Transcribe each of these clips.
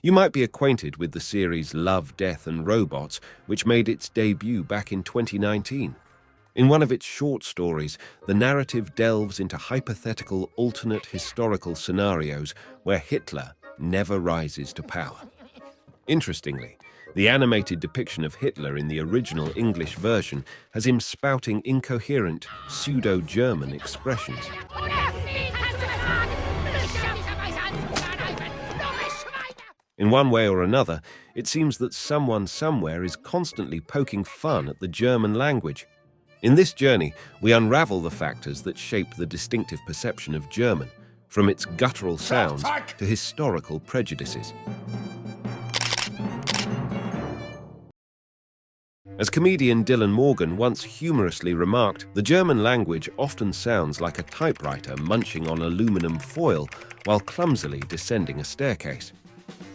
You might be acquainted with the series Love, Death and Robots, which made its debut back in 2019. In one of its short stories, the narrative delves into hypothetical alternate historical scenarios where Hitler never rises to power. Interestingly, the animated depiction of Hitler in the original English version has him spouting incoherent, pseudo-German expressions. In one way or another, it seems that someone somewhere is constantly poking fun at the German language. In this journey, we unravel the factors that shape the distinctive perception of German, from its guttural sounds to historical prejudices. As comedian Dylan Morgan once humorously remarked, the German language often sounds like a typewriter munching on aluminum foil while clumsily descending a staircase.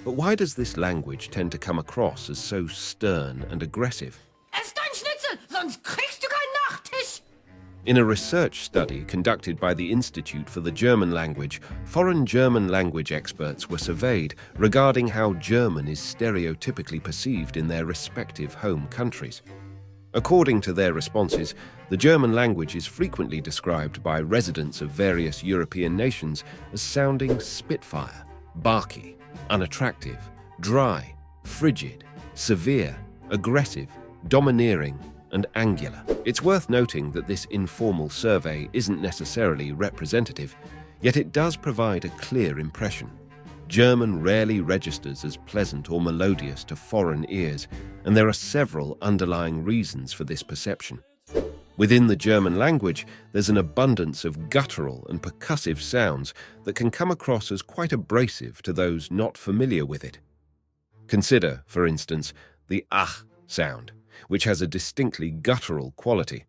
But why does this language tend to come across as so stern and aggressive? Ess dein Schnitzel, sonst kriegst du keinen Nachtisch! In a research study conducted by the Institute for the German Language, foreign German language experts were surveyed regarding how German is stereotypically perceived in their respective home countries. According to their responses, the German language is frequently described by residents of various European nations as sounding spitfire, barky, unattractive, dry, frigid, severe, aggressive, domineering, and angular. It's worth noting that this informal survey isn't necessarily representative, yet it does provide a clear impression. German rarely registers as pleasant or melodious to foreign ears, and there are several underlying reasons for this perception. Within the German language, there's an abundance of guttural and percussive sounds that can come across as quite abrasive to those not familiar with it. Consider, for instance, the ach sound, which has a distinctly guttural quality.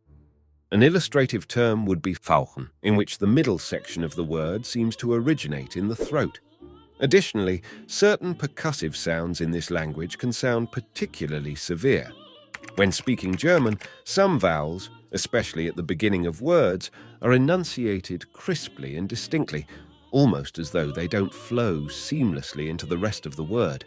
An illustrative term would be fauchen, in which the middle section of the word seems to originate in the throat. Additionally, certain percussive sounds in this language can sound particularly severe. When speaking German, some vowels, especially at the beginning of words, are enunciated crisply and distinctly, almost as though they don't flow seamlessly into the rest of the word.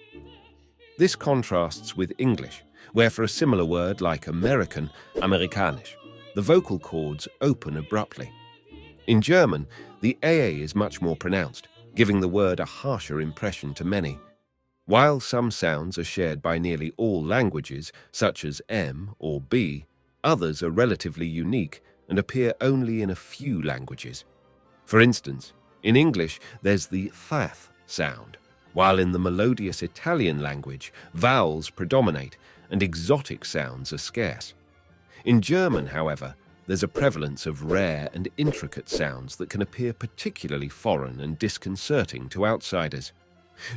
This contrasts with English, where for a similar word like American, amerikanisch, the vocal cords open abruptly. In German, the AA is much more pronounced, giving the word a harsher impression to many. While some sounds are shared by nearly all languages, such as M or B, others are relatively unique and appear only in a few languages. For instance, in English, there's the th sound, while in the melodious Italian language, vowels predominate and exotic sounds are scarce. In German, however, there's a prevalence of rare and intricate sounds that can appear particularly foreign and disconcerting to outsiders.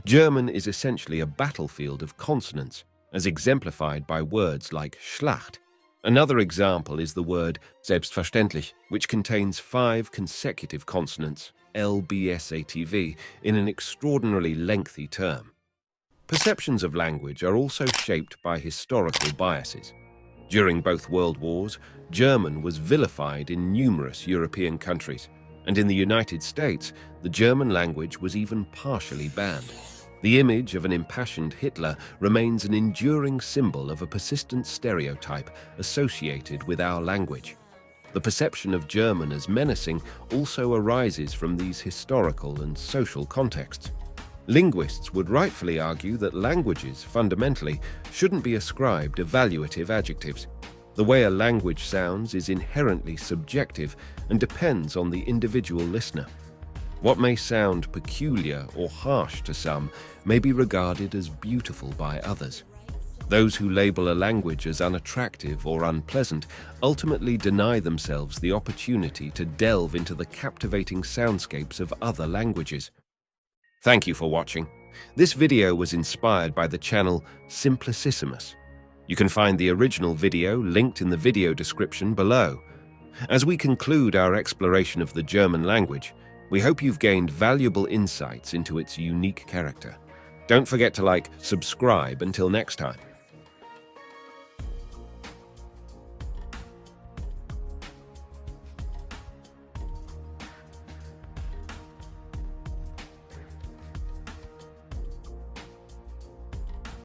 German is essentially a battlefield of consonants, as exemplified by words like Schlacht. Another example is the word selbstverständlich, which contains 5 consecutive consonants, LBSATV, in an extraordinarily lengthy term. Perceptions of language are also shaped by historical biases. During both World Wars, German was vilified in numerous European countries, and in the United States, the German language was even partially banned. The image of an impassioned Hitler remains an enduring symbol of a persistent stereotype associated with our language. The perception of German as menacing also arises from these historical and social contexts. Linguists would rightfully argue that languages, fundamentally, shouldn't be ascribed evaluative adjectives. The way a language sounds is inherently subjective and depends on the individual listener. What may sound peculiar or harsh to some may be regarded as beautiful by others. Those who label a language as unattractive or unpleasant ultimately deny themselves the opportunity to delve into the captivating soundscapes of other languages. Thank you for watching. This video was inspired by the channel Simplicissimus. You can find the original video linked in the video description below. As we conclude our exploration of the German language, we hope you've gained valuable insights into its unique character. Don't forget to subscribe until next time.